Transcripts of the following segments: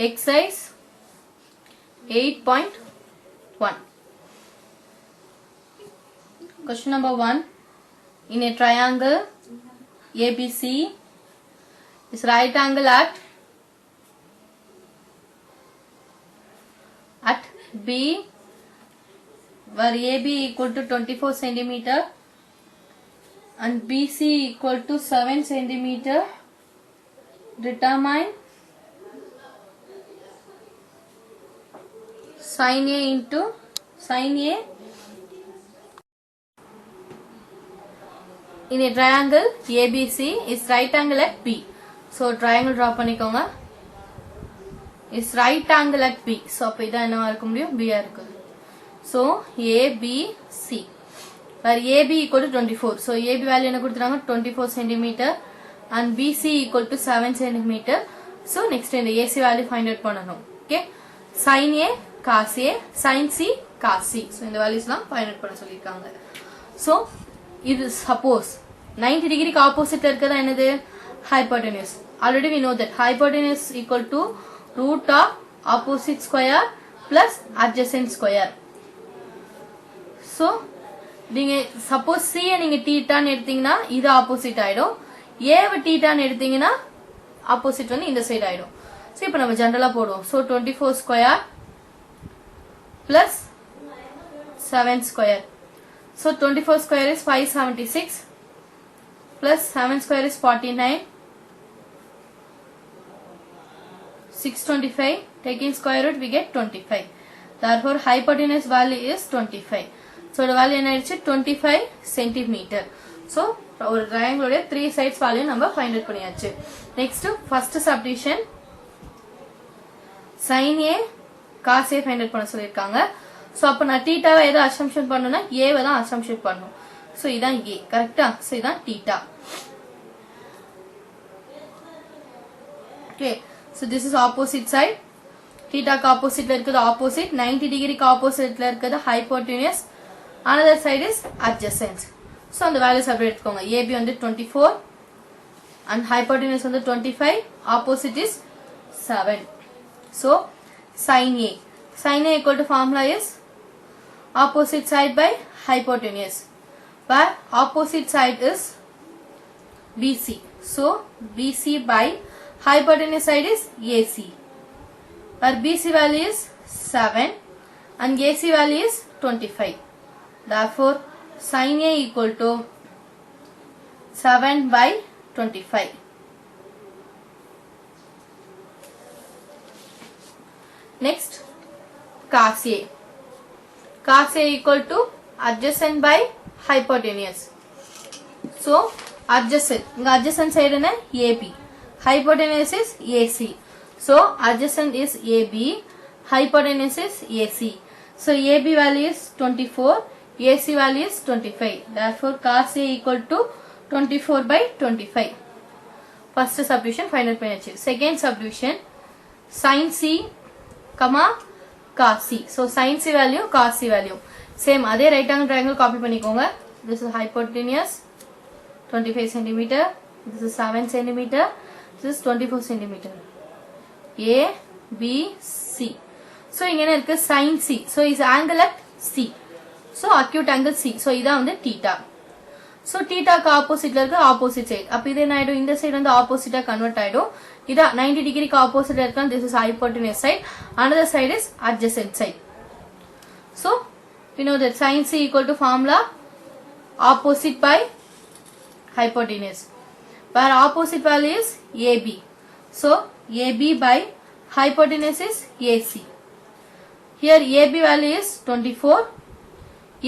exercise 8.1. Question number 1. In a triangle ABC is right angle at B, where AB equal to 24 centimeter and BC equal to 7 centimeter. Determine sin A into sin A in a triangle ABC is right angle at B. So triangle draw பண்ணிக்கோங்க. is right angle at B. So அப்ப இதான் என்னவா இருக்க முடியும்? B ஆ இருக்கு. So ABC where AB equal to 24. So AB value என்ன கொடுத்துறாங்க? 24 centimeter and BC equal to 7 centimeter. So next இந்த AC value find out பண்ணணும். Okay. Sin A cos A, sin C cos C. So இந்த values எல்லாம் find out பண்ண சொல்லிருக்காங்க. So இது suppose 90 degree opposite இருக்கதா என்னது? Hypotenuse. Already we know that hypotenuse equal to root of opposite square plus adjacent square. So நீங்க suppose C நீங்க theta ன்னு எடுத்தீங்கன்னா இது opposite ஆயிடும். A வை theta ன்னு எடுத்தீங்கன்னா opposite வந்து இந்த சைடு ஆயிடும். So இப்போ நம்ம ஜெனரலா போடுவோம். So 24 square plus 7 square. So 24 square is 576 plus 7 square is 49. 625. Taking square root we get 25. Therefore hypotenuse value is 25. So the value என்ன ஆயிடுச்சு 25 centimeter. So ஒரு triangle உடைய 3 sides value நம்ம find out பண்ணியாச்சு. Next first subdivision sin A cos A find out பண்ண சொல்லிருக்காங்க. So அப்ப நான் theta வை எதை assumption பண்ணனும்னா A வை தான் assumption பண்ணனும். So இதான் A கரெக்ட்டா? So இதான் theta. Okay. So this is opposite side. Theta க்கு opposite ல இருக்குது opposite. 90 degree க்கு opposite ல இருக்குது hypotenuse. Another side is adjacent. So அந்த values அப்படியே எடுத்துக்கோங்க. AB வந்து 24 and hypotenuse வந்து 25. Opposite is 7. So sin A. Sin A equal to formula is opposite side by hypotenuse. Where opposite side is BC. So BC by hypotenuse side is AC. Where BC value is 7 and AC value is 25. Therefore sin A equal to 7 by 25. Next cos A. Cos A equal to adjacent by hypotenuse. So adjacent. Adjacent side is AB. Hypotenuse is AC. So adjacent is AB. Hypotenuse is AC. So AB value is 24. AC value is 25. Therefore cos A equal to 24 by 25. First subdivision final பண்ணியாச்சு. Second subdivision sin C comma cos C. So sin C value cos C value. Same அதே right angle triangle copy பண்ணிக்கோங்க. This is hypotenuse 25 centimeter. This is 7 centimeter. This is 24 centimeter. A, B, C. So இங்க என்ன இருக்கு sin C. So is angle at C. So acute angle C. So இதான் வந்து theta. So theta க்கு opposite ல இருக்கு opposite side. அப்ப இது என்ன ஆயிடும் இந்த side வந்து opposite ஆ convert ஆயிடும். இதா 90 degree க்கு opposite ல இருக்கு. This is hypotenuse side. Another side is adjacent side. So we know that sin C equal to formula opposite by hypotenuse. Where opposite value is AB. So AB by hypotenuse is AC. Here AB value is 24.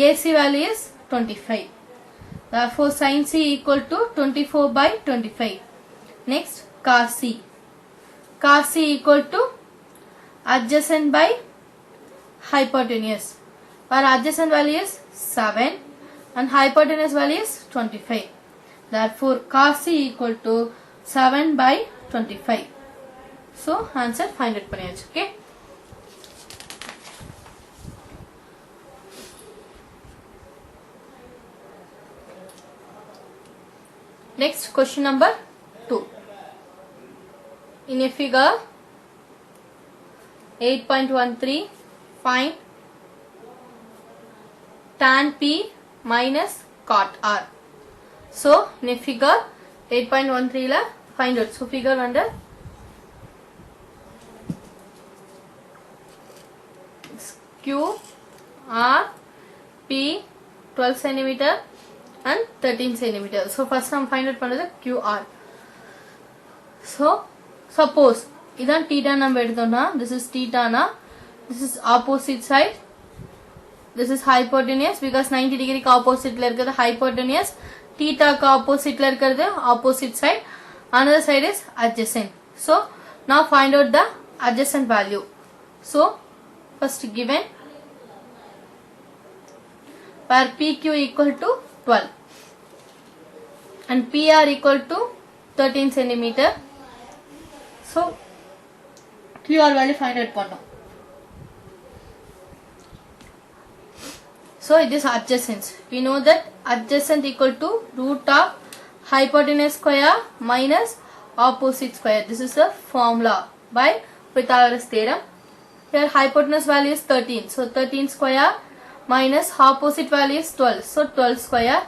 AC value is 25. Therefore sin C equal to 24 by 25. Next cos C. Cos C equal to adjacent by hypotenuse. Where adjacent value is 7 and hypotenuse value is 25. Therefore cos C equal to 7 by 25. So answer find out பண்ணியாச்சு. Okay. Next question number 2. In a figure 8.13 find tan P minus cot R. So in figure 8.13 la find out. So figure under Q R P 12 centimeter and 13 centimeter. So first நம்ம find out பண்றது QR. So suppose இதான் theta நம்ம எடுத்தோம்னா this is theta na, this is opposite side, this is hypotenuse because 90 degree க்கு opposite ல இருக்குது hypotenuse, theta க்கு opposite ல இருக்குது opposite side, another side is adjacent. So now find out the adjacent value. So first given where PQ equal to 12 and PR equal to 13 centimeter. So QR value find out பண்ணோம். So it is adjacent. We know that adjacent equal to root of hypotenuse square minus opposite square. This is the formula by Pythagoras theorem. Here hypotenuse value is 13. So 13 square minus opposite value is 12. So 12 square.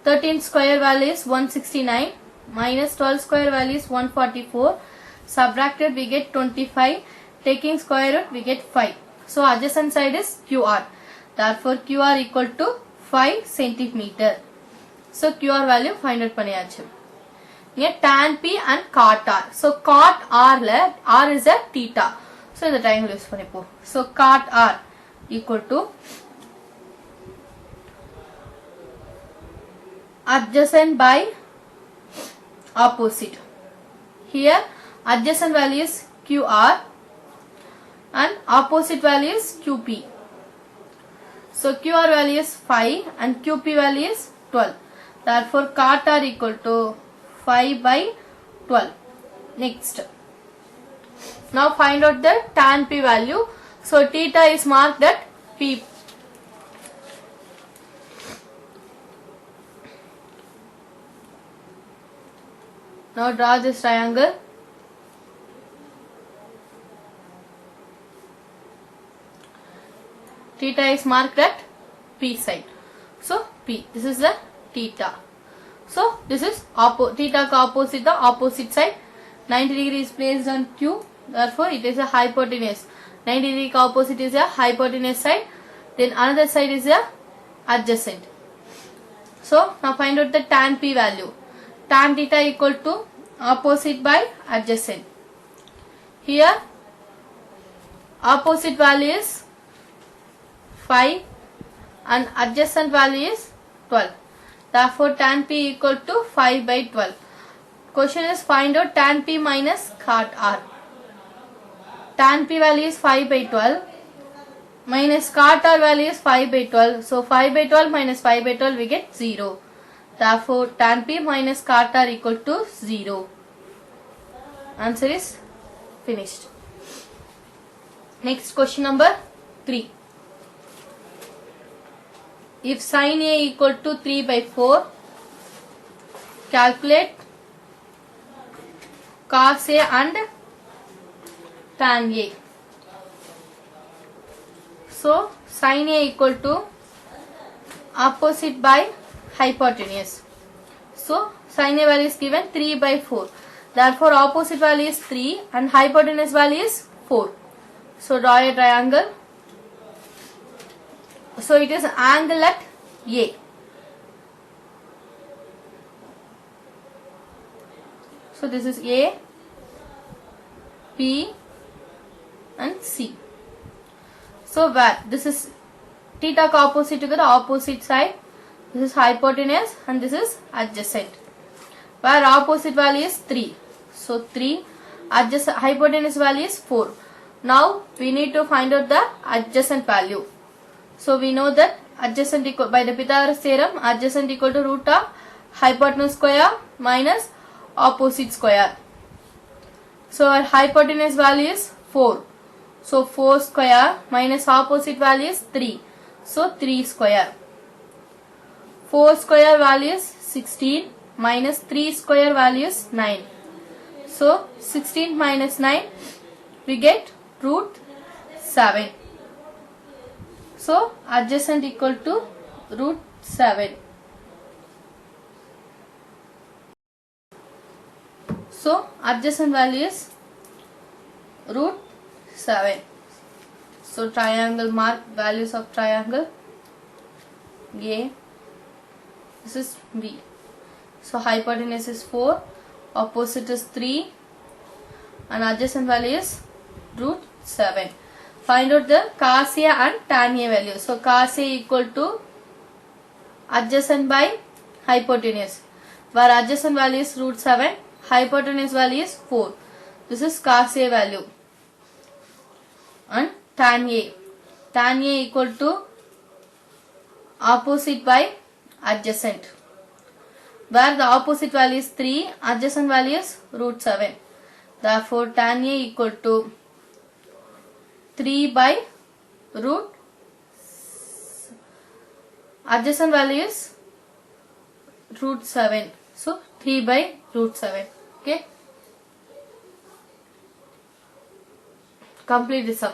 13 square value is 169 minus 12 square value is 144. Subtracted we get 25. Taking square root we get 5. So adjacent side is QR. Therefore QR equal to 5 centimeter. So QR value find out பண்ணியாச்சு. Here tan P and cot R. So cot R la R is a theta. So இந்த triangle use பண்ணிப்போம். So cot R equal to adjacent by opposite. Here adjacent value is QR and opposite value is QP. So QR value is 5 and QP value is 12. Therefore cot R equal to 5 by 12. Next. Now find out the tan P value. So theta is marked at P. Now draw this triangle. Theta is marked at P side. So P. This is the theta. So this is theta ka opposite the opposite side. 90 degree is placed on Q. Therefore it is a hypotenuse. 90 degree ka opposite is a hypotenuse side. Then another side is a adjacent. So now find out the tan P value. Tan theta equal to opposite by adjacent. Here opposite value is 5 and adjacent value is 12. Therefore tan P equal to 5 by 12. Question is find out tan P minus cot R. Tan P value is 5 by 12 minus cot R value is 5 by 12. So 5 by 12 minus 5 by 12 we get 0. Therefore tan P minus cot R equal to 0. Answer is finished. Next question number 3. If sin A equal to 3 by 4, calculate cos A and tan A. So sin A equal to opposite by hypotenuse. So sin A value is given 3 by 4. Therefore opposite value is 3 and hypotenuse value is 4. So draw a triangle. So it is angle at A. So this is A, P and C. So where this is theta ka opposite to the opposite side. This is hypotenuse and this is adjacent. Where opposite value is 3. So 3 adjacent hypotenuse value is 4. Now we need to find out the adjacent value. So we know that adjacent equal by the Pythagoras theorem, adjacent equal to root of hypotenuse square minus opposite square. So our hypotenuse value is 4. So 4 square minus opposite value is 3. So 3 square. 4 square value is 16 minus 3 square value is 9. So 16 minus 9 we get root 7. So adjacent equal to root 7. So adjacent value is root 7. So triangle, mark values of triangle A. This is B. So hypotenuse is 4, opposite is 3, and adjacent value is root 7. Find out the cos A and tan A value. So cos A equal to adjacent by hypotenuse, where adjacent value is root 7, hypotenuse value is 4. This is cos A value. And tan A. Tan A equal to opposite by adjacent, where the opposite value is 3, adjacent value is root 7. Therefore tan A equal to 3 by root, adjacent value is root 7. So 3 by root 7. Okay. Complete the sum.